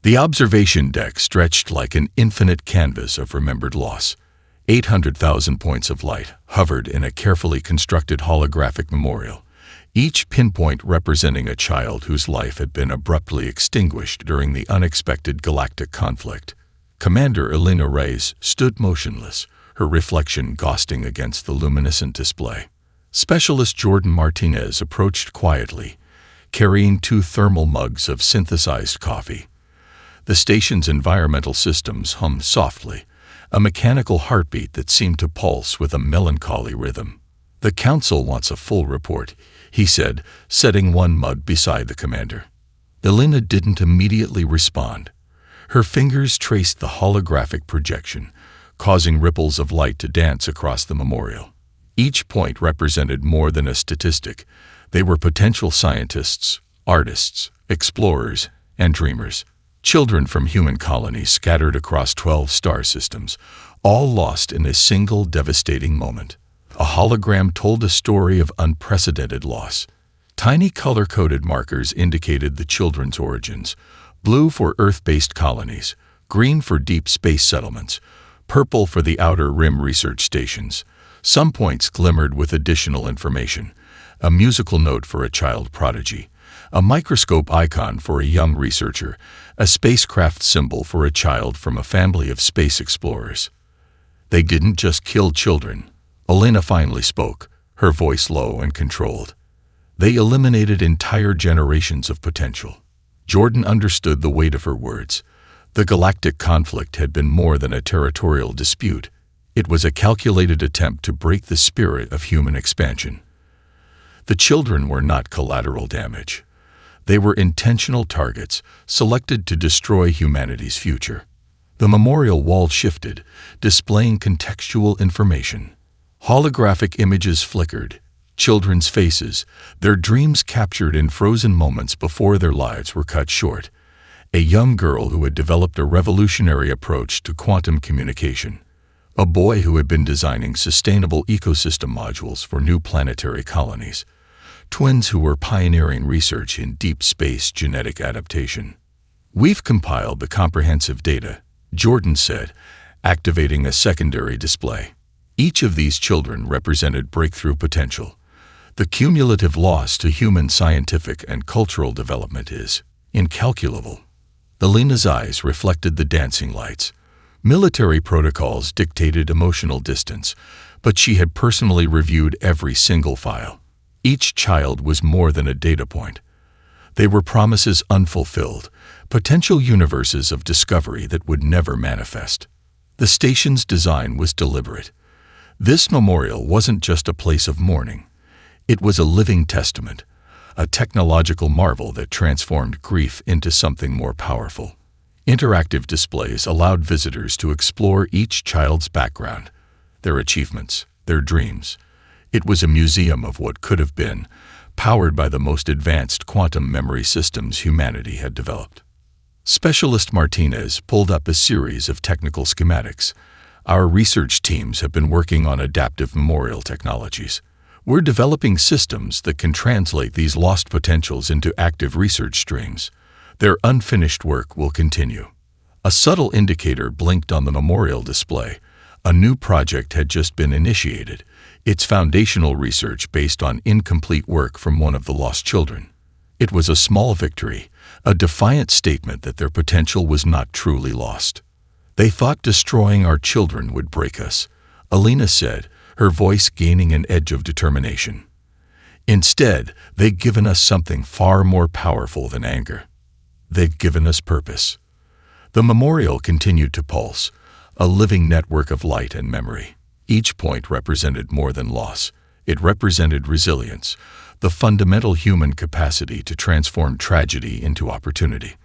The observation deck stretched like an infinite canvas of remembered loss. 800,000 points of light hovered in a carefully constructed holographic memorial, each pinpoint representing a child whose life had been abruptly extinguished during the unexpected galactic conflict. Commander Elena Reyes stood motionless, her reflection ghosting against the luminescent display. Specialist Jordan Martinez approached quietly, carrying 2 thermal mugs of synthesized coffee. The station's environmental systems hummed softly, a mechanical heartbeat that seemed to pulse with a melancholy rhythm. "The Council wants a full report," he said, setting one mug beside the commander. Elena didn't immediately respond. Her fingers traced the holographic projection, causing ripples of light to dance across the memorial. Each point represented more than a statistic. They were potential scientists, artists, explorers, and dreamers. Children from human colonies scattered across 12 star systems, all lost in a single devastating moment. A hologram told a story of unprecedented loss. Tiny color-coded markers indicated the children's origins: blue for Earth-based colonies, green for deep space settlements, purple for the Outer Rim research stations. Some points glimmered with additional information: a musical note for a child prodigy, a microscope icon for a young researcher, a spacecraft symbol for a child from a family of space explorers. "They didn't just kill children," Elena finally spoke, her voice low and controlled. "They eliminated entire generations of potential." Jordan understood the weight of her words. The galactic conflict had been more than a territorial dispute. It was a calculated attempt to break the spirit of human expansion. The children were not collateral damage. They were intentional targets, selected to destroy humanity's future. The memorial wall shifted, displaying contextual information. Holographic images flickered, children's faces, their dreams captured in frozen moments before their lives were cut short. A young girl who had developed a revolutionary approach to quantum communication. A boy who had been designing sustainable ecosystem modules for new planetary colonies. Twins who were pioneering research in deep space genetic adaptation. "We've compiled the comprehensive data," Jordan said, activating a secondary display. Each of these children represented breakthrough potential. The cumulative loss to human scientific and cultural development is incalculable. Elena's eyes reflected the dancing lights. Military protocols dictated emotional distance, but she had personally reviewed every single file. Each child was more than a data point. They were promises unfulfilled, potential universes of discovery that would never manifest. The station's design was deliberate. This memorial wasn't just a place of mourning. It was a living testament, a technological marvel that transformed grief into something more powerful. Interactive displays allowed visitors to explore each child's background, their achievements, their dreams. It was a museum of what could have been, powered by the most advanced quantum memory systems humanity had developed. Specialist Martinez pulled up a series of technical schematics. "Our research teams have been working on adaptive memorial technologies. We're developing systems that can translate these lost potentials into active research streams. Their unfinished work will continue." A subtle indicator blinked on the memorial display. A new project had just been initiated, its foundational research based on incomplete work from one of the lost children. It was a small victory, a defiant statement that their potential was not truly lost. "They thought destroying our children would break us," Elena said, her voice gaining an edge of determination. "Instead, they've given us something far more powerful than anger. They've given us purpose." The memorial continued to pulse, a living network of light and memory. Each point represented more than loss. It represented resilience, the fundamental human capacity to transform tragedy into opportunity.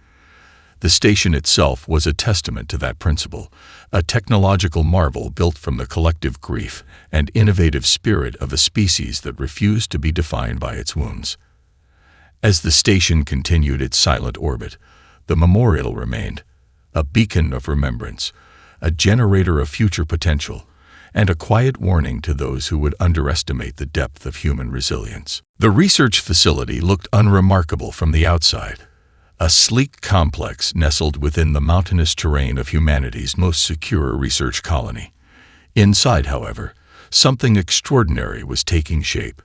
The station itself was a testament to that principle, a technological marvel built from the collective grief and innovative spirit of a species that refused to be defined by its wounds. As the station continued its silent orbit, the memorial remained, a beacon of remembrance, a generator of future potential, and a quiet warning to those who would underestimate the depth of human resilience. The research facility looked unremarkable from the outside. a sleek complex nestled within the mountainous terrain of humanity's most secure research colony. Inside, however, something extraordinary was taking shape.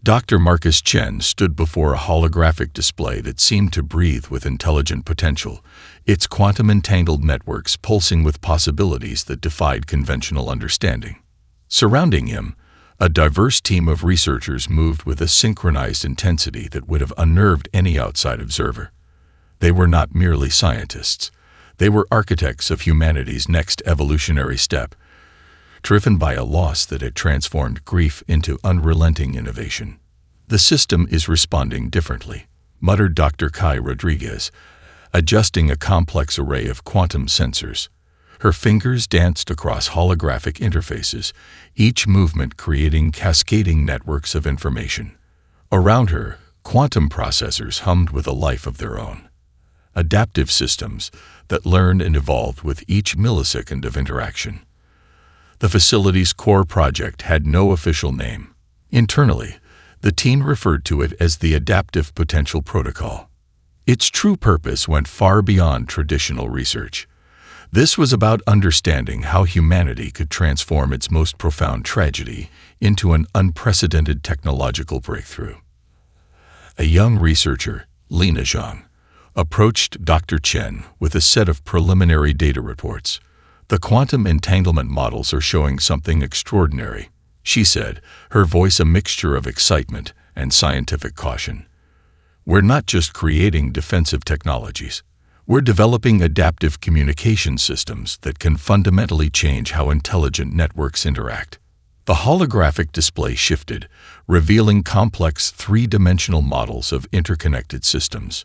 Dr. Marcus Chen stood before a holographic display that seemed to breathe with intelligent potential, its quantum-entangled networks pulsing with possibilities that defied conventional understanding. Surrounding him, a diverse team of researchers moved with a synchronized intensity that would have unnerved any outside observer. They were not merely scientists. They were architects of humanity's next evolutionary step, driven by a loss that had transformed grief into unrelenting innovation. "The system is responding differently," muttered Dr. Kai Rodriguez, adjusting a complex array of quantum sensors. Her fingers danced across holographic interfaces, each movement creating cascading networks of information. Around her, quantum processors hummed with a life of their own. Adaptive systems that learned and evolved with each millisecond of interaction. The facility's core project had no official name. Internally, the team referred to it as the Adaptive Potential Protocol. Its true purpose went far beyond traditional research. This was about understanding how humanity could transform its most profound tragedy into an unprecedented technological breakthrough. A young researcher, Lina Zhang, approached Dr. Chen with a set of preliminary data reports. "The quantum entanglement models are showing something extraordinary," she said, her voice a mixture of excitement and scientific caution. "We're not just creating defensive technologies. We're developing adaptive communication systems that can fundamentally change how intelligent networks interact." The holographic display shifted, revealing complex three-dimensional models of interconnected systems.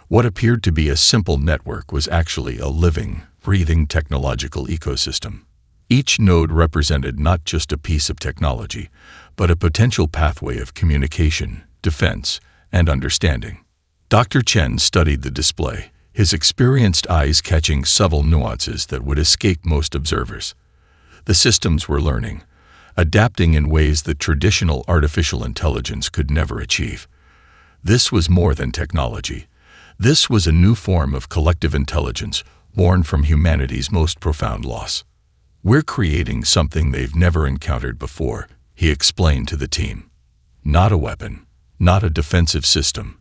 What appeared to be a simple network was actually a living, breathing technological ecosystem. Each node represented not just a piece of technology, but a potential pathway of communication, defense, and understanding. Dr. Chen studied the display, his experienced eyes catching subtle nuances that would escape most observers. The systems were learning, adapting in ways that traditional artificial intelligence could never achieve. This was more than technology. This was a new form of collective intelligence, born from humanity's most profound loss. "We're creating something they've never encountered before," he explained to the team. "Not a weapon, not a defensive system,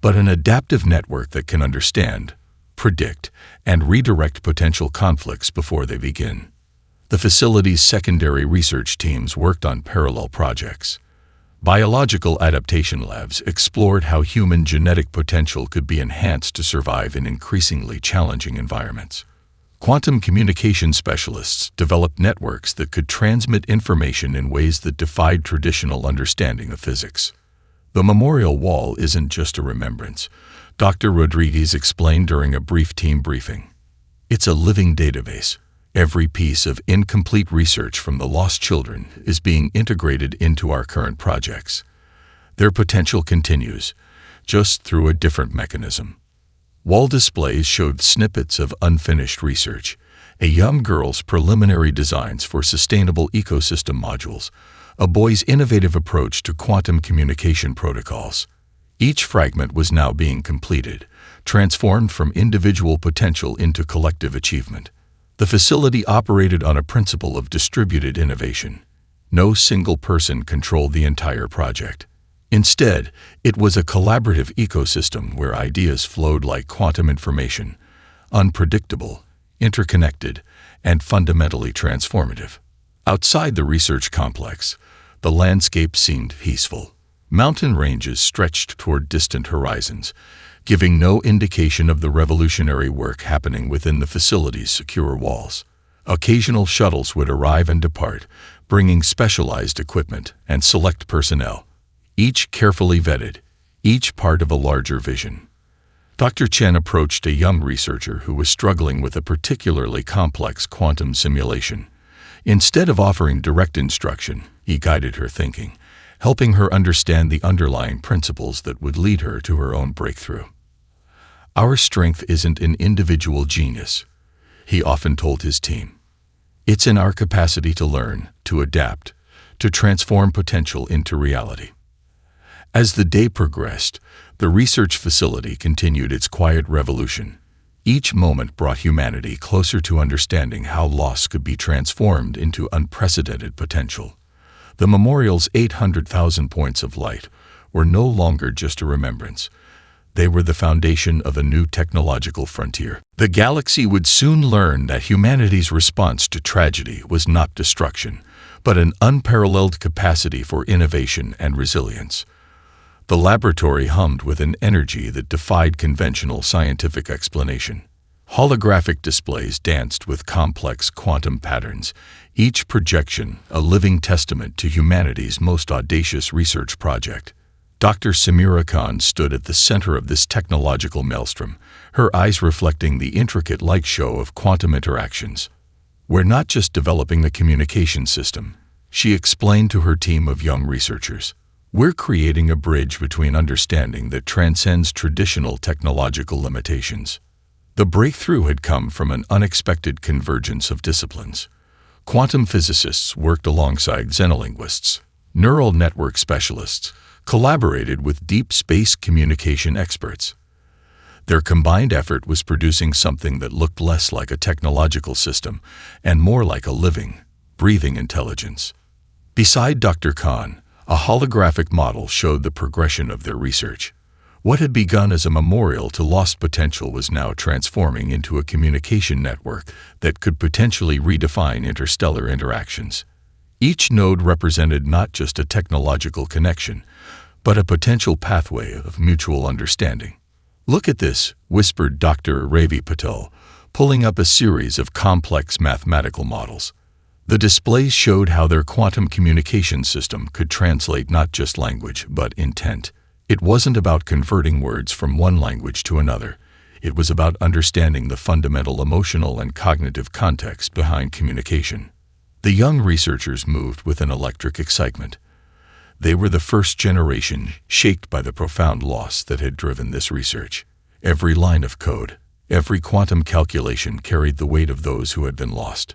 but an adaptive network that can understand, predict, and redirect potential conflicts before they begin." The facility's secondary research teams worked on parallel projects. Biological adaptation labs explored how human genetic potential could be enhanced to survive in increasingly challenging environments. Quantum communication specialists developed networks that could transmit information in ways that defied traditional understanding of physics. "The memorial wall isn't just a remembrance," Dr. Rodriguez explained during a brief team briefing. "It's a living database. Every piece of incomplete research from the lost children is being integrated into our current projects. Their potential continues, just through a different mechanism." Wall displays showed snippets of unfinished research, a young girl's preliminary designs for sustainable ecosystem modules, a boy's innovative approach to quantum communication protocols. Each fragment was now being completed, transformed from individual potential into collective achievement. The facility operated on a principle of distributed innovation. No single person controlled the entire project. Instead, it was a collaborative ecosystem where ideas flowed like quantum information, unpredictable, interconnected, and fundamentally transformative. Outside the research complex, the landscape seemed peaceful. Mountain ranges stretched toward distant horizons, giving no indication of the revolutionary work happening within the facility's secure walls. Occasional shuttles would arrive and depart, bringing specialized equipment and select personnel, each carefully vetted, each part of a larger vision. Dr. Chen approached a young researcher who was struggling with a particularly complex quantum simulation. Instead of offering direct instruction, he guided her thinking, helping her understand the underlying principles that would lead her to her own breakthrough. "Our strength isn't in individual genius," he often told his team. "It's in our capacity to learn, to adapt, to transform potential into reality." As the day progressed, The research facility continued its quiet revolution. Each moment brought humanity closer to understanding how loss could be transformed into unprecedented potential. The memorial's 800,000 points of light were no longer just a remembrance. They were the foundation of a new technological frontier. The galaxy would soon learn that humanity's response to tragedy was not destruction, but an unparalleled capacity for innovation and resilience. The laboratory hummed with an energy that defied conventional scientific explanation. Holographic displays danced with complex quantum patterns, each projection a living testament to humanity's most audacious research project. Dr. Samira Khan stood at the center of this technological maelstrom, her eyes reflecting the intricate light show of quantum interactions. "We're not just developing a communication system," she explained to her team of young researchers. "We're creating a bridge between understanding that transcends traditional technological limitations." The breakthrough had come from an unexpected convergence of disciplines. Quantum physicists worked alongside xenolinguists. Neural network specialists collaborated with deep space communication experts. Their combined effort was producing something that looked less like a technological system and more like a living, breathing intelligence. Beside Dr. Khan, a holographic model showed the progression of their research. What had begun as a memorial to lost potential was now transforming into a communication network that could potentially redefine interstellar interactions. Each node represented not just a technological connection, but a potential pathway of mutual understanding. "Look at this," whispered Dr. Ravi Patel, pulling up a series of complex mathematical models. The displays showed how their quantum communication system could translate not just language, but intent. It wasn't about converting words from one language to another. It was about understanding the fundamental emotional and cognitive context behind communication. The young researchers moved with an electric excitement. They were the first generation shaped by the profound loss that had driven this research. Every line of code, every quantum calculation carried the weight of those who had been lost.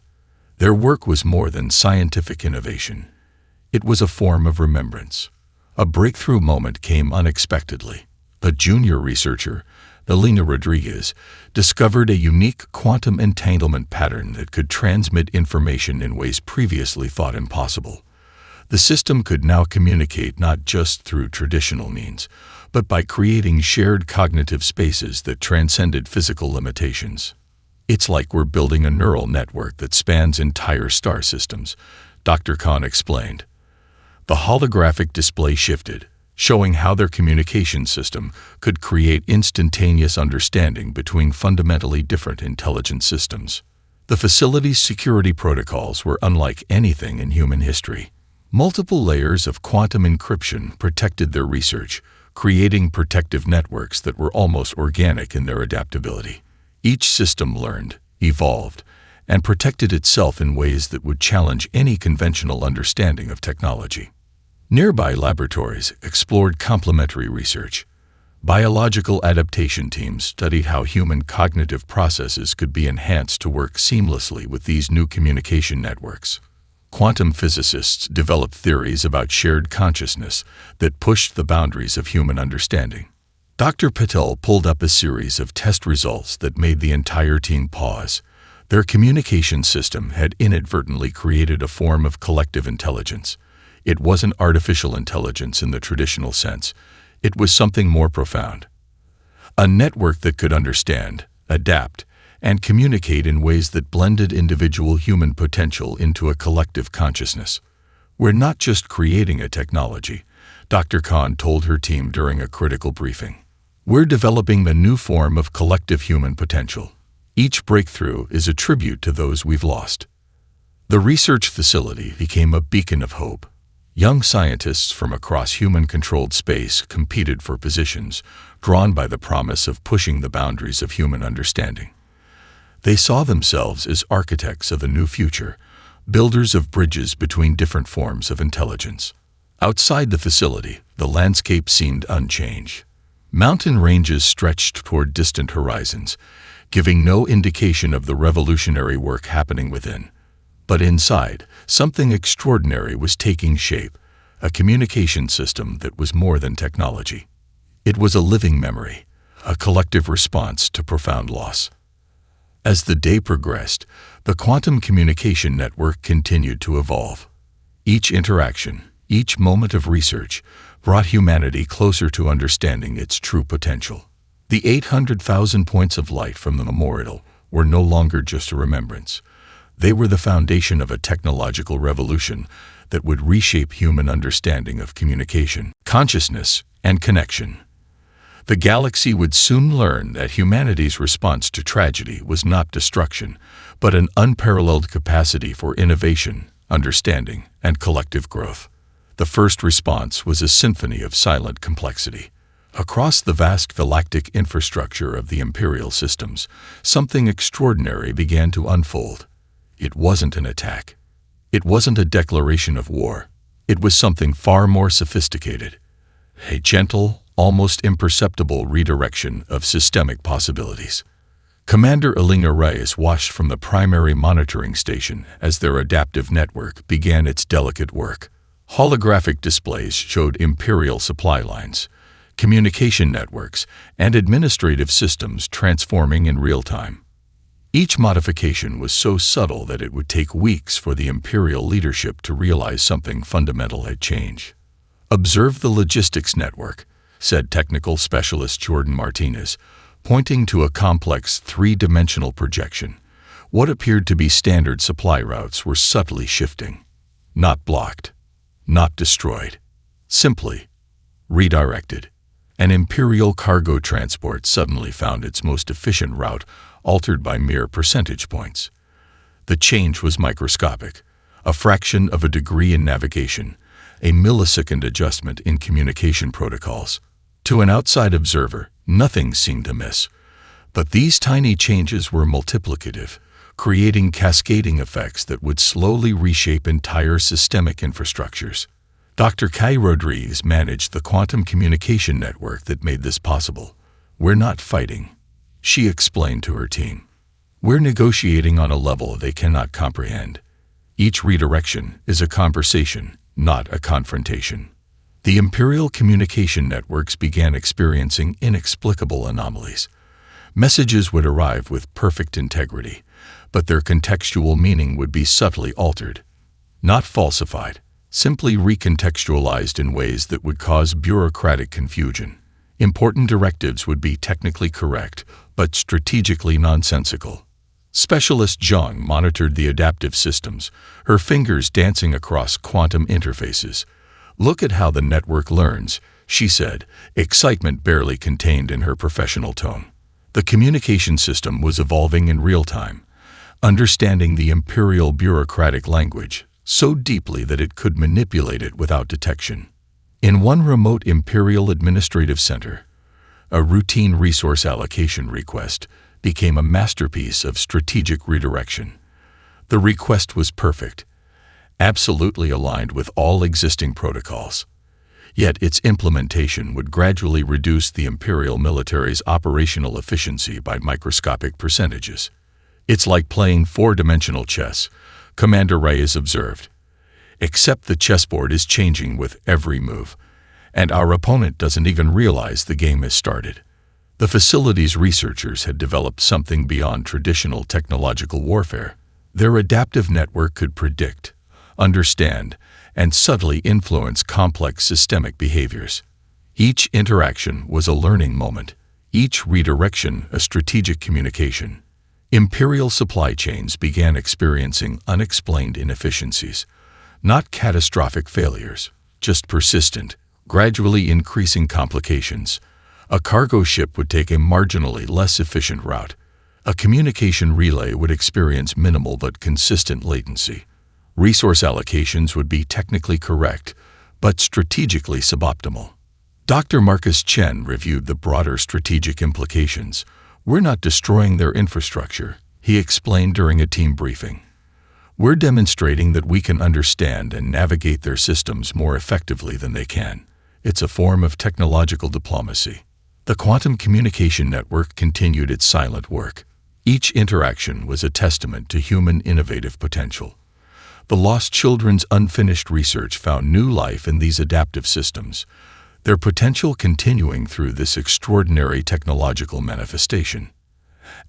Their work was more than scientific innovation. It was a form of remembrance. A breakthrough moment came unexpectedly. A junior researcher, Elena Rodriguez, discovered a unique quantum entanglement pattern that could transmit information in ways previously thought impossible. The system could now communicate not just through traditional means, but by creating shared cognitive spaces that transcended physical limitations. "It's like we're building a neural network that spans entire star systems," Dr. Khan explained. The holographic display shifted, showing how their communication system could create instantaneous understanding between fundamentally different intelligent systems. The facility's security protocols were unlike anything in human history. Multiple layers of quantum encryption protected their research, creating protective networks that were almost organic in their adaptability. Each system learned, evolved, and protected itself in ways that would challenge any conventional understanding of technology. Nearby laboratories explored complementary research. Biological adaptation teams studied how human cognitive processes could be enhanced to work seamlessly with these new communication networks. Quantum physicists developed theories about shared consciousness that pushed the boundaries of human understanding. Dr. Patel pulled up a series of test results that made the entire team pause. Their communication system had inadvertently created a form of collective intelligence. It wasn't artificial intelligence in the traditional sense. It was something more profound. A network that could understand, adapt, and communicate in ways that blended individual human potential into a collective consciousness. "We're not just creating a technology," Dr. Khan told her team during a critical briefing. "We're developing a new form of collective human potential. Each breakthrough is a tribute to those we've lost." The research facility became a beacon of hope. Young scientists from across human-controlled space competed for positions, drawn by the promise of pushing the boundaries of human understanding. They saw themselves as architects of a new future, builders of bridges between different forms of intelligence. Outside the facility, the landscape seemed unchanged. Mountain ranges stretched toward distant horizons, giving no indication of the revolutionary work happening within. But inside, something extraordinary was taking shape, a communication system that was more than technology. It was a living memory, a collective response to profound loss. As the day progressed, the quantum communication network continued to evolve. Each interaction, each moment of research, brought humanity closer to understanding its true potential. The 800,000 points of light from the memorial were no longer just a remembrance. They were the foundation of a technological revolution that would reshape human understanding of communication, consciousness, and connection. The galaxy would soon learn that humanity's response to tragedy was not destruction, but an unparalleled capacity for innovation, understanding, and collective growth. The first response was a symphony of silent complexity. Across the vast galactic infrastructure of the Imperial systems, something extraordinary began to unfold. It wasn't an attack. It wasn't a declaration of war. It was something far more sophisticated. A gentle, almost imperceptible redirection of systemic possibilities. Commander Elena Reyes watched from the primary monitoring station as their adaptive network began its delicate work. Holographic displays showed Imperial supply lines, communication networks, and administrative systems transforming in real time. Each modification was so subtle that it would take weeks for the Imperial leadership to realize something fundamental had changed. "Observe the logistics network," said technical specialist Jordan Martinez, pointing to a complex three-dimensional projection. What appeared to be standard supply routes were subtly shifting. Not blocked, not destroyed, simply redirected. An Imperial cargo transport suddenly found its most efficient route altered by mere percentage points. The change was microscopic, a fraction of a degree in navigation, a millisecond adjustment in communication protocols. To an outside observer, nothing seemed amiss. But these tiny changes were multiplicative, creating cascading effects that would slowly reshape entire systemic infrastructures. Dr. Kai Rodriguez managed the quantum communication network that made this possible. "We're not fighting," she explained to her team. "We're negotiating on a level they cannot comprehend. Each redirection is a conversation, not a confrontation." The Imperial communication networks began experiencing inexplicable anomalies. Messages would arrive with perfect integrity, but their contextual meaning would be subtly altered. Not falsified, simply recontextualized in ways that would cause bureaucratic confusion. Important directives would be technically correct, but strategically nonsensical. Specialist Zhang monitored the adaptive systems, her fingers dancing across quantum interfaces. "Look at how the network learns," she said, excitement barely contained in her professional tone. The communication system was evolving in real time, understanding the Imperial bureaucratic language so deeply that it could manipulate it without detection. In one remote Imperial administrative center, a routine resource allocation request became a masterpiece of strategic redirection. The request was perfect, absolutely aligned with all existing protocols. Yet its implementation would gradually reduce the Imperial military's operational efficiency by microscopic percentages. "It's like playing four-dimensional chess," Commander Reyes observed. "Except the chessboard is changing with every move, and our opponent doesn't even realize the game has started." The facility's researchers had developed something beyond traditional technological warfare. Their adaptive network could predict, understand, and subtly influence complex systemic behaviors. Each interaction was a learning moment, each redirection a strategic communication. Imperial supply chains began experiencing unexplained inefficiencies, not catastrophic failures, just persistent, gradually increasing complications. A cargo ship would take a marginally less efficient route. A communication relay would experience minimal but consistent latency. Resource allocations would be technically correct, but strategically suboptimal. Dr. Marcus Chen reviewed the broader strategic implications. "We're not destroying their infrastructure," he explained during a team briefing. "We're demonstrating that we can understand and navigate their systems more effectively than they can. It's a form of technological diplomacy." The quantum communication network continued its silent work. Each interaction was a testament to human innovative potential. The Lost Children's unfinished research found new life in these adaptive systems. their potential continuing through this extraordinary technological manifestation.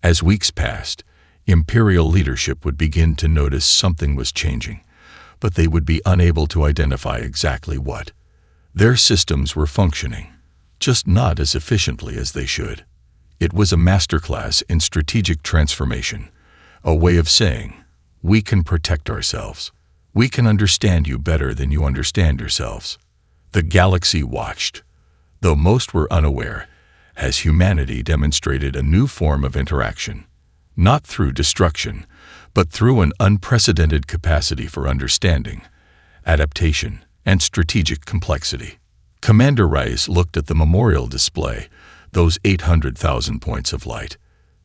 As weeks passed, Imperial leadership would begin to notice something was changing, but they would be unable to identify exactly what. Their systems were functioning, just not as efficiently as they should. It was a masterclass in strategic transformation, a way of saying, we can protect ourselves. We can understand you better than you understand yourselves. The galaxy watched, though most were unaware, as humanity demonstrated a new form of interaction, not through destruction, but through an unprecedented capacity for understanding, adaptation, and strategic complexity. Commander Rice looked at the memorial display, those 800,000 points of light.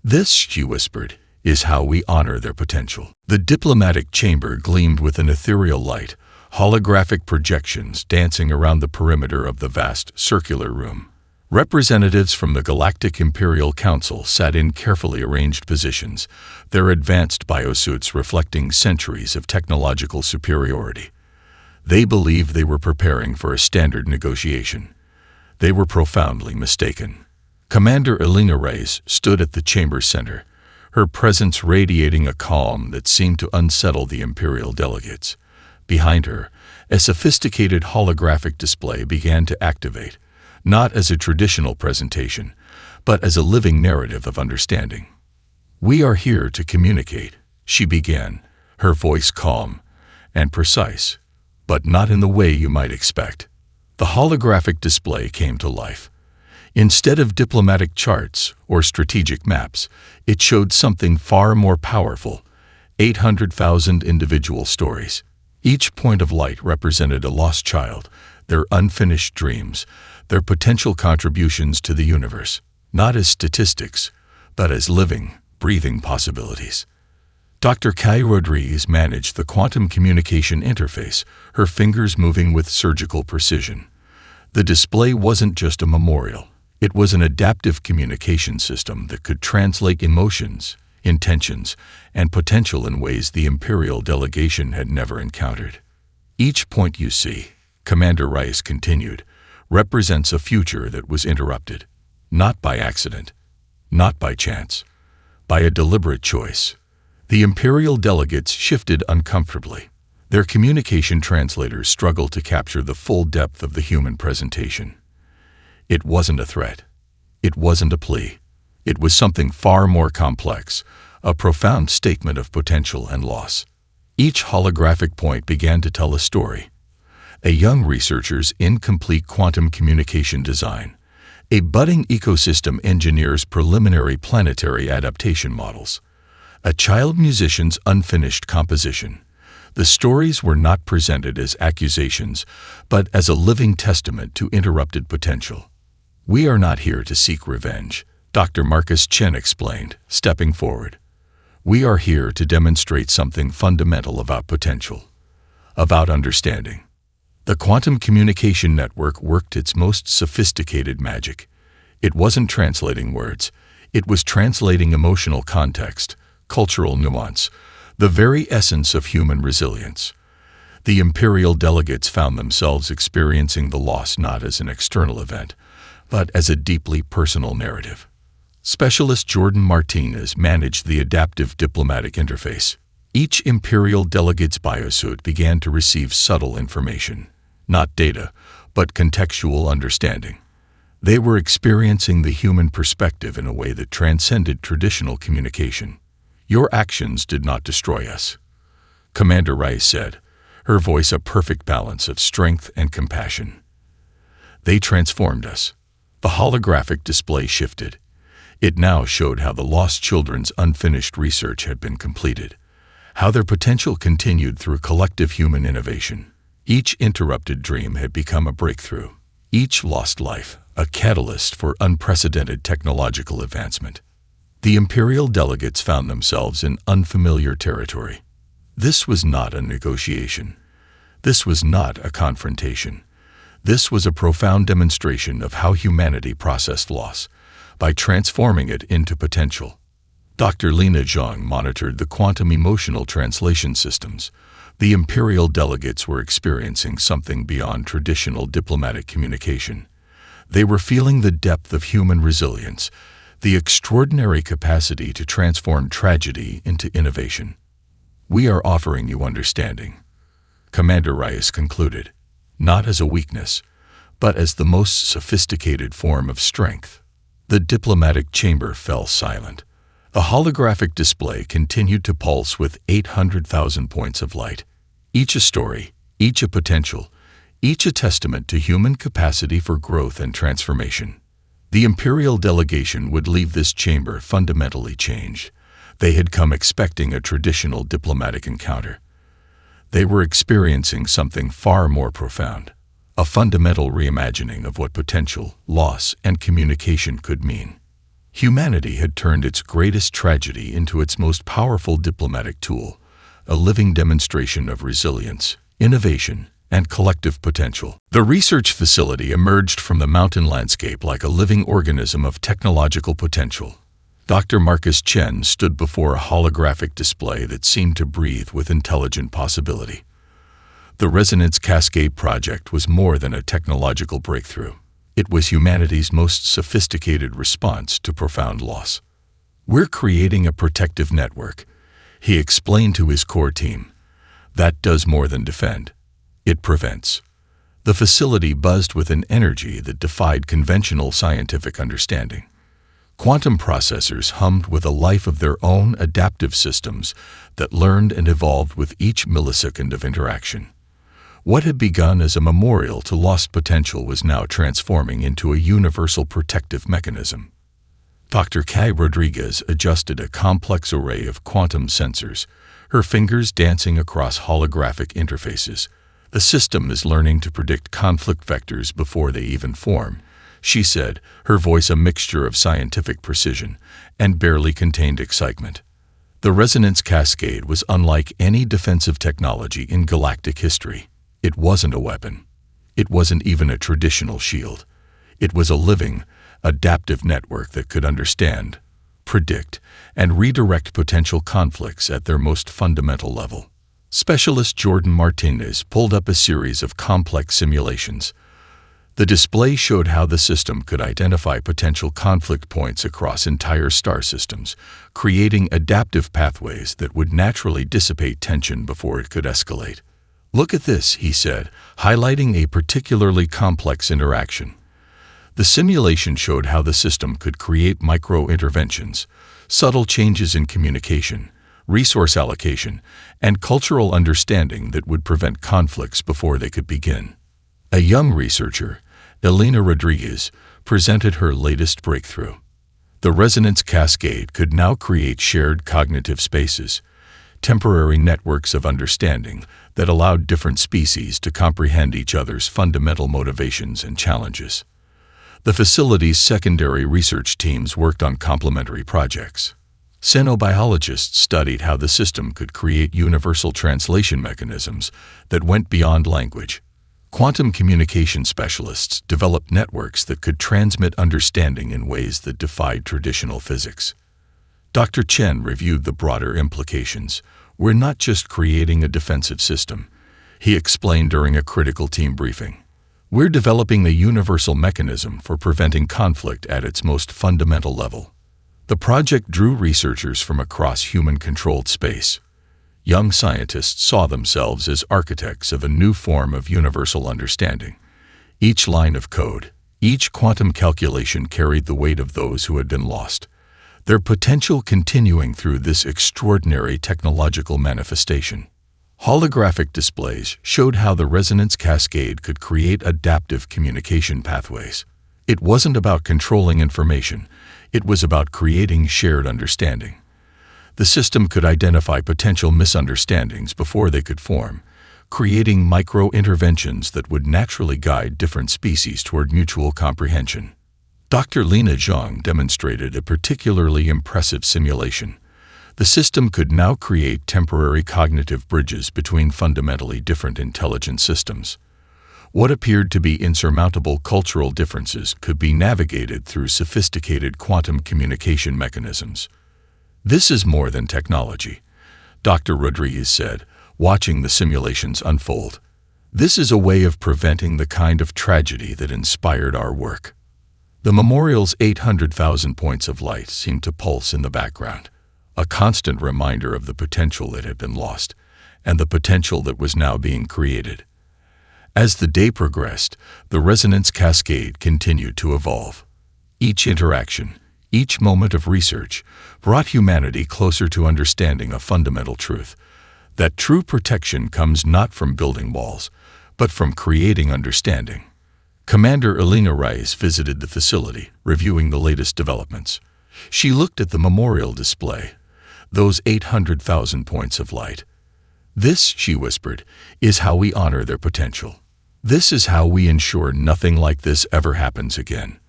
This, she whispered, is how we honor their potential. The diplomatic chamber gleamed with an ethereal light, holographic projections dancing around the perimeter of the vast circular room. Representatives from the Galactic Imperial Council sat in carefully arranged positions, their advanced biosuits reflecting centuries of technological superiority. They believed they were preparing for a standard negotiation. They were profoundly mistaken. Commander Elena Reyes stood at the chamber's center, her presence radiating a calm that seemed to unsettle the Imperial delegates. Behind her, a sophisticated holographic display began to activate, not as a traditional presentation, but as a living narrative of understanding. "We are here to communicate," she began, her voice calm and precise, but not in the way you might expect. The holographic display came to life. Instead of diplomatic charts or strategic maps, it showed something far more powerful: 800,000 individual stories. Each point of light represented a lost child, their unfinished dreams, their potential contributions to the universe, not as statistics, but as living, breathing possibilities. Dr. Kai Rodriguez managed the quantum communication interface, her fingers moving with surgical precision. The display wasn't just a memorial. It was an adaptive communication system that could translate emotions, intentions, and potential in ways the Imperial delegation had never encountered. "Each point you see," Commander Rice continued, "represents a future that was interrupted, not by accident, not by chance, by a deliberate choice." The Imperial delegates shifted uncomfortably. Their communication translators struggled to capture the full depth of the human presentation. It wasn't a threat. It wasn't a plea. It was something far more complex, a profound statement of potential and loss. Each holographic point began to tell a story: a young researcher's incomplete quantum communication design, a budding ecosystem engineer's preliminary planetary adaptation models, a child musician's unfinished composition. The stories were not presented as accusations, but as a living testament to interrupted potential. "We are not here to seek revenge," Dr. Marcus Chen explained, stepping forward. "We are here to demonstrate something fundamental about potential, about understanding." The quantum communication network worked its most sophisticated magic. It wasn't translating words. It was translating emotional context, cultural nuance, the very essence of human resilience. The Imperial delegates found themselves experiencing the loss not as an external event, but as a deeply personal narrative. Specialist Jordan Martinez managed the adaptive diplomatic interface. Each Imperial delegate's biosuit began to receive subtle information, not data, but contextual understanding. They were experiencing the human perspective in a way that transcended traditional communication. "Your actions did not destroy us," Commander Rice said, her voice a perfect balance of strength and compassion. "They transformed us." The holographic display shifted. It now showed how the lost children's unfinished research had been completed, how their potential continued through collective human innovation. Each interrupted dream had become a breakthrough. Each lost life, a catalyst for unprecedented technological advancement. The Imperial delegates found themselves in unfamiliar territory. This was not a negotiation. This was not a confrontation. This was a profound demonstration of how humanity processed loss, by transforming it into potential. Dr. Lena Zhang monitored the quantum emotional translation systems. The Imperial delegates were experiencing something beyond traditional diplomatic communication. They were feeling the depth of human resilience, the extraordinary capacity to transform tragedy into innovation. "We are offering you understanding," Commander Reyes concluded, "not as a weakness, but as the most sophisticated form of strength." The diplomatic chamber fell silent. A holographic display continued to pulse with 800,000 points of light, each a story, each a potential, each a testament to human capacity for growth and transformation. The Imperial delegation would leave this chamber fundamentally changed. They had come expecting a traditional diplomatic encounter. They were experiencing something far more profound, a fundamental reimagining of what potential, loss, and communication could mean. Humanity had turned its greatest tragedy into its most powerful diplomatic tool, a living demonstration of resilience, innovation, and collective potential. The research facility emerged from the mountain landscape like a living organism of technological potential. Dr. Marcus Chen stood before a holographic display that seemed to breathe with intelligent possibility. The Resonance Cascade project was more than a technological breakthrough. It was humanity's most sophisticated response to profound loss. "We're creating a protective network," he explained to his core team. "That does more than defend. It prevents." The facility buzzed with an energy that defied conventional scientific understanding. Quantum processors hummed with a life of their own, adaptive systems that learned and evolved with each millisecond of interaction. What had begun as a memorial to lost potential was now transforming into a universal protective mechanism. Dr. Kay Rodriguez adjusted a complex array of quantum sensors, her fingers dancing across holographic interfaces. "The system is learning to predict conflict vectors before they even form," she said, her voice a mixture of scientific precision and barely contained excitement. The resonance cascade was unlike any defensive technology in galactic history. It wasn't a weapon. It wasn't even a traditional shield. It was a living, adaptive network that could understand, predict, and redirect potential conflicts at their most fundamental level. Specialist Jordan Martinez pulled up a series of complex simulations. The display showed how the system could identify potential conflict points across entire star systems, creating adaptive pathways that would naturally dissipate tension before it could escalate. "Look at this," he said, highlighting a particularly complex interaction. The simulation showed how the system could create micro-interventions, subtle changes in communication, resource allocation, and cultural understanding that would prevent conflicts before they could begin. A young researcher, Elena Rodriguez, presented her latest breakthrough. The resonance cascade could now create shared cognitive spaces, temporary networks of understanding that allowed different species to comprehend each other's fundamental motivations and challenges. The facility's secondary research teams worked on complementary projects. Xenobiologists studied how the system could create universal translation mechanisms that went beyond language. Quantum communication specialists developed networks that could transmit understanding in ways that defied traditional physics. Dr. Chen reviewed the broader implications. "We're not just creating a defensive system," he explained during a critical team briefing. "We're developing a universal mechanism for preventing conflict at its most fundamental level." The project drew researchers from across human-controlled space. Young scientists saw themselves as architects of a new form of universal understanding. Each line of code, each quantum calculation carried the weight of those who had been lost, their potential continuing through this extraordinary technological manifestation. Holographic displays showed how the resonance cascade could create adaptive communication pathways. It wasn't about controlling information, it was about creating shared understanding. The system could identify potential misunderstandings before they could form, creating micro-interventions that would naturally guide different species toward mutual comprehension. Dr. Lina Zhang demonstrated a particularly impressive simulation. The system could now create temporary cognitive bridges between fundamentally different intelligent systems. What appeared to be insurmountable cultural differences could be navigated through sophisticated quantum communication mechanisms. "This is more than technology," Dr. Rodriguez said, watching the simulations unfold. "This is a way of preventing the kind of tragedy that inspired our work." The memorial's 800,000 points of light seemed to pulse in the background, a constant reminder of the potential that had been lost and the potential that was now being created. As the day progressed, the resonance cascade continued to evolve. Each interaction, each moment of research, brought humanity closer to understanding a fundamental truth: that true protection comes not from building walls, but from creating understanding. Commander Elena Rice visited the facility, reviewing the latest developments. She looked at the memorial display, those 800,000 points of light. "This," she whispered, "is how we honor their potential. This is how we ensure nothing like this ever happens again."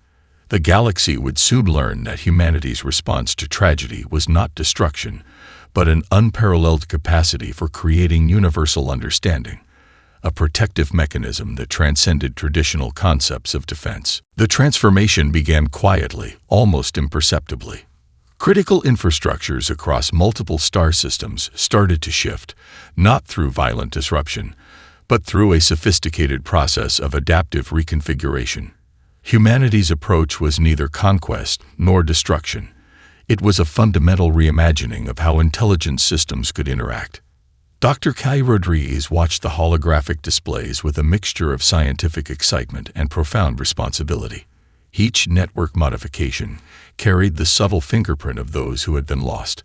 The galaxy would soon learn that humanity's response to tragedy was not destruction, but an unparalleled capacity for creating universal understanding, a protective mechanism that transcended traditional concepts of defense. The transformation began quietly, almost imperceptibly. Critical infrastructures across multiple star systems started to shift, not through violent disruption, but through a sophisticated process of adaptive reconfiguration. Humanity's approach was neither conquest nor destruction. It was a fundamental reimagining of how intelligent systems could interact. Dr. Kai Rodriguez watched the holographic displays with a mixture of scientific excitement and profound responsibility. Each network modification carried the subtle fingerprint of those who had been lost,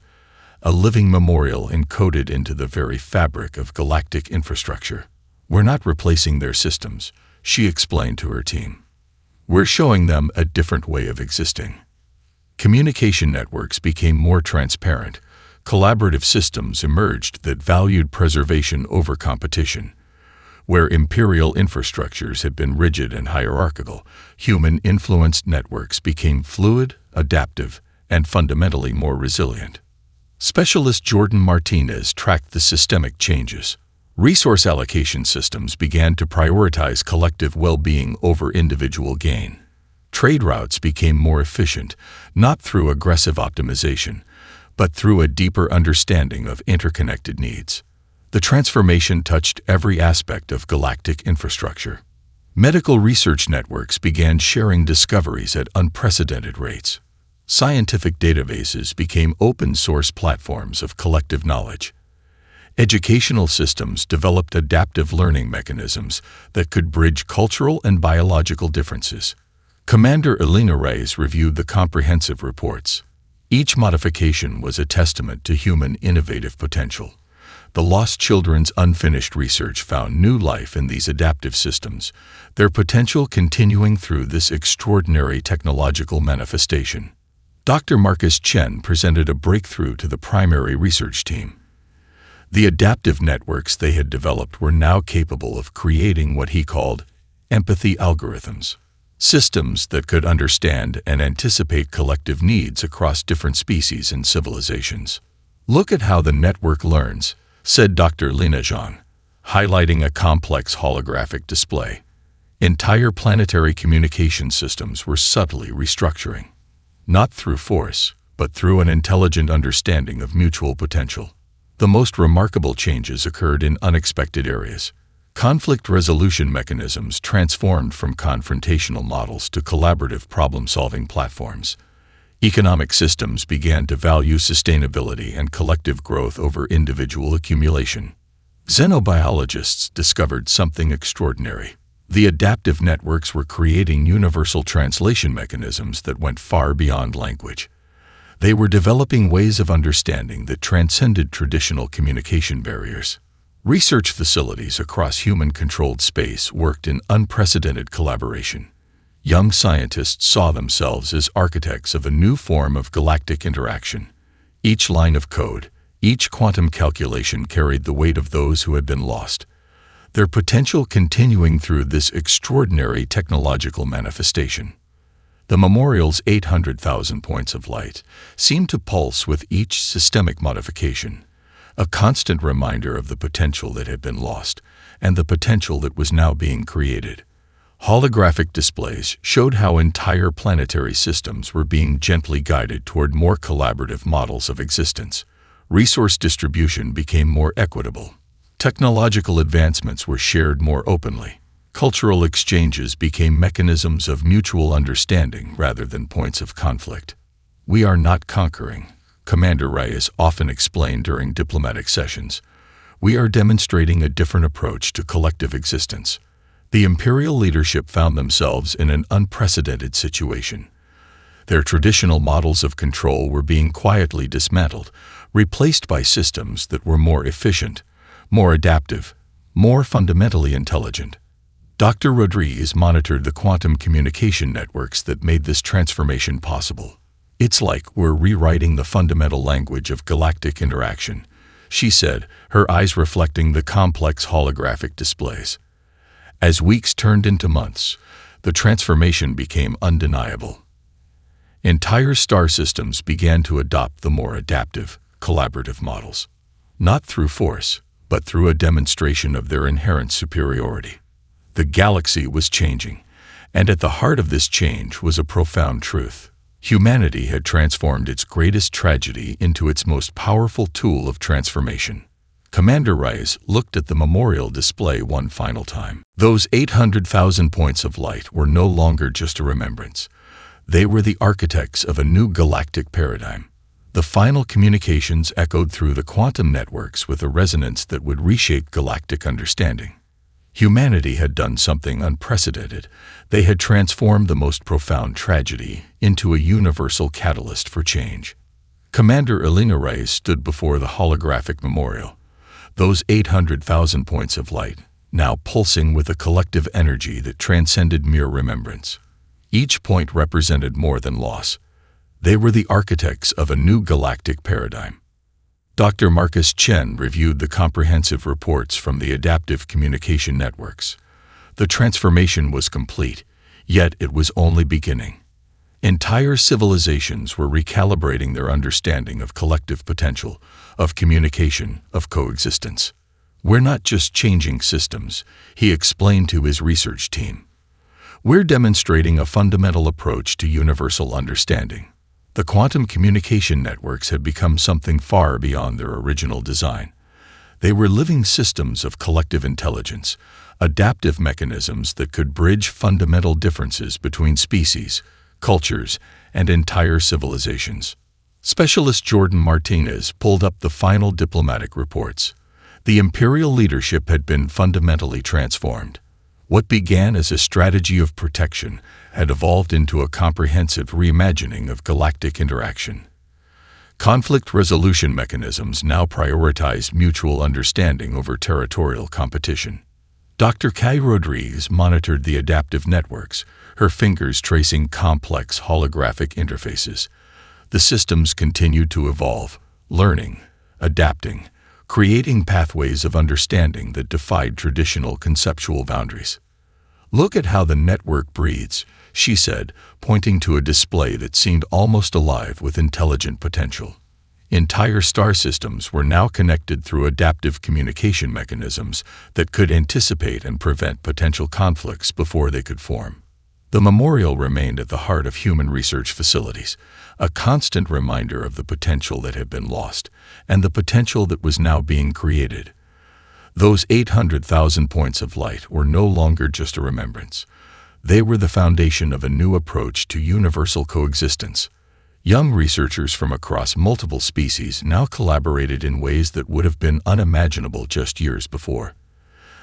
a living memorial encoded into the very fabric of galactic infrastructure. "We're not replacing their systems," she explained to her team. "We're showing them a different way of existing." Communication networks became more transparent. Collaborative systems emerged that valued preservation over competition. Where imperial infrastructures had been rigid and hierarchical, human-influenced networks became fluid, adaptive, and fundamentally more resilient. Specialist Jordan Martinez tracked the systemic changes. Resource allocation systems began to prioritize collective well-being over individual gain. Trade routes became more efficient, not through aggressive optimization, but through a deeper understanding of interconnected needs. The transformation touched every aspect of galactic infrastructure. Medical research networks began sharing discoveries at unprecedented rates. Scientific databases became open-source platforms of collective knowledge. Educational systems developed adaptive learning mechanisms that could bridge cultural and biological differences. Commander Elena Reyes reviewed the comprehensive reports. Each modification was a testament to human innovative potential. The Lost Children's unfinished research found new life in these adaptive systems, their potential continuing through this extraordinary technological manifestation. Dr. Marcus Chen presented a breakthrough to the primary research team. The adaptive networks they had developed were now capable of creating what he called empathy algorithms, systems that could understand and anticipate collective needs across different species and civilizations. "Look at how the network learns," said Dr. Lina Zhang, highlighting a complex holographic display. Entire planetary communication systems were subtly restructuring, not through force, but through an intelligent understanding of mutual potential. The most remarkable changes occurred in unexpected areas. Conflict resolution mechanisms transformed from confrontational models to collaborative problem-solving platforms. Economic systems began to value sustainability and collective growth over individual accumulation. Xenobiologists discovered something extraordinary. The adaptive networks were creating universal translation mechanisms that went far beyond language. They were developing ways of understanding that transcended traditional communication barriers. Research facilities across human-controlled space worked in unprecedented collaboration. Young scientists saw themselves as architects of a new form of galactic interaction. Each line of code, each quantum calculation carried the weight of those who had been lost, their potential continuing through this extraordinary technological manifestation. The memorial's 800,000 points of light seemed to pulse with each systemic modification, a constant reminder of the potential that had been lost and the potential that was now being created. Holographic displays showed how entire planetary systems were being gently guided toward more collaborative models of existence. Resource distribution became more equitable. Technological advancements were shared more openly. Cultural exchanges became mechanisms of mutual understanding rather than points of conflict. "We are not conquering," Commander Reyes often explained during diplomatic sessions. "We are demonstrating a different approach to collective existence." The imperial leadership found themselves in an unprecedented situation. Their traditional models of control were being quietly dismantled, replaced by systems that were more efficient, more adaptive, more fundamentally intelligent. Dr. Rodriguez monitored the quantum communication networks that made this transformation possible. "It's like we're rewriting the fundamental language of galactic interaction," she said, her eyes reflecting the complex holographic displays. As weeks turned into months, the transformation became undeniable. Entire star systems began to adopt the more adaptive, collaborative models, not through force, but through a demonstration of their inherent superiority. The galaxy was changing, and at the heart of this change was a profound truth. Humanity had transformed its greatest tragedy into its most powerful tool of transformation. Commander Reyes looked at the memorial display one final time. Those 800,000 points of light were no longer just a remembrance. They were the architects of a new galactic paradigm. The final communications echoed through the quantum networks with a resonance that would reshape galactic understanding. Humanity had done something unprecedented. They had transformed the most profound tragedy into a universal catalyst for change. Commander Elena Reyes stood before the holographic memorial. Those 800,000 points of light, now pulsing with a collective energy that transcended mere remembrance. Each point represented more than loss. They were the architects of a new galactic paradigm. Dr. Marcus Chen reviewed the comprehensive reports from the adaptive communication networks. The transformation was complete, yet it was only beginning. Entire civilizations were recalibrating their understanding of collective potential, of communication, of coexistence. "We're not just changing systems," he explained to his research team. "We're demonstrating a fundamental approach to universal understanding." The quantum communication networks had become something far beyond their original design. They were living systems of collective intelligence, adaptive mechanisms that could bridge fundamental differences between species, cultures, and entire civilizations. Specialist Jordan Martinez pulled up the final diplomatic reports. The imperial leadership had been fundamentally transformed. What began as a strategy of protection had evolved into a comprehensive reimagining of galactic interaction. Conflict resolution mechanisms now prioritize mutual understanding over territorial competition. Dr. Kay Rodriguez monitored the adaptive networks, her fingers tracing complex holographic interfaces. The systems continued to evolve, learning, adapting, creating pathways of understanding that defied traditional conceptual boundaries. "Look at how the network breathes," she said, pointing to a display that seemed almost alive with intelligent potential. Entire star systems were now connected through adaptive communication mechanisms that could anticipate and prevent potential conflicts before they could form. The memorial remained at the heart of human research facilities, a constant reminder of the potential that had been lost and the potential that was now being created. Those 800,000 points of light were no longer just a remembrance. They were the foundation of a new approach to universal coexistence. Young researchers from across multiple species now collaborated in ways that would have been unimaginable just years before.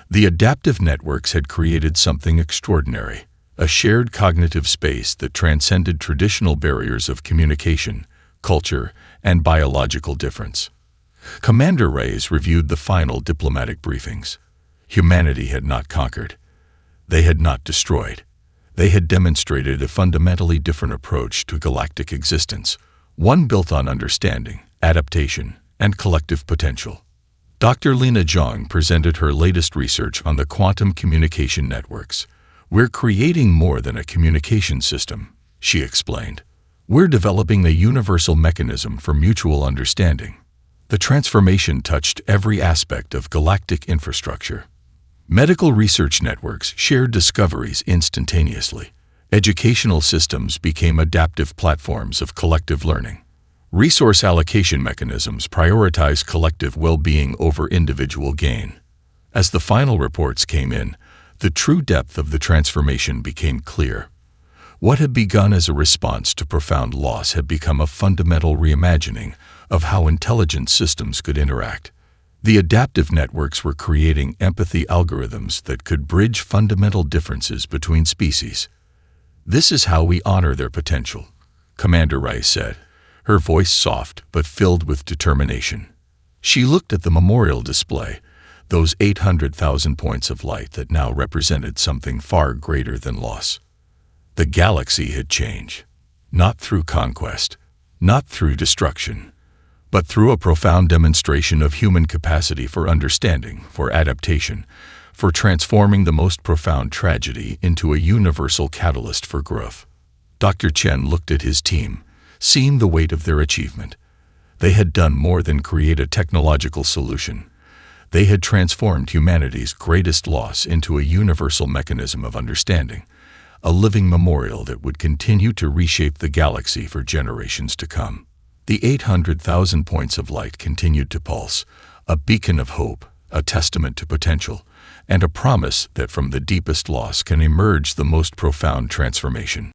The adaptive networks had created something extraordinary, a shared cognitive space that transcended traditional barriers of communication, culture, and biological difference. Commander Reyes reviewed the final diplomatic briefings. Humanity had not conquered. They had not destroyed. They had demonstrated a fundamentally different approach to galactic existence, one built on understanding, adaptation, and collective potential. Dr. Lina Zhang presented her latest research on the quantum communication networks. "We're creating more than a communication system," she explained. "We're developing a universal mechanism for mutual understanding." The transformation touched every aspect of galactic infrastructure. Medical research networks shared discoveries instantaneously. Educational systems became adaptive platforms of collective learning. Resource allocation mechanisms prioritize collective well-being over individual gain. As the final reports came in, The true depth of the transformation became clear. What had begun as a response to profound loss had become a fundamental reimagining of how intelligent systems could interact. The adaptive networks were creating empathy algorithms that could bridge fundamental differences between species. "This is how we honor their potential," Commander Rice said, her voice soft but filled with determination. She looked at the memorial display, those 800,000 points of light that now represented something far greater than loss. The galaxy had changed, not through conquest, not through destruction, but through a profound demonstration of human capacity for understanding, for adaptation, for transforming the most profound tragedy into a universal catalyst for growth. Dr. Chen looked at his team, seeing the weight of their achievement. They had done more than create a technological solution. They had transformed humanity's greatest loss into a universal mechanism of understanding, a living memorial that would continue to reshape the galaxy for generations to come. The 800,000 points of light continued to pulse, a beacon of hope, a testament to potential, and a promise that from the deepest loss can emerge the most profound transformation.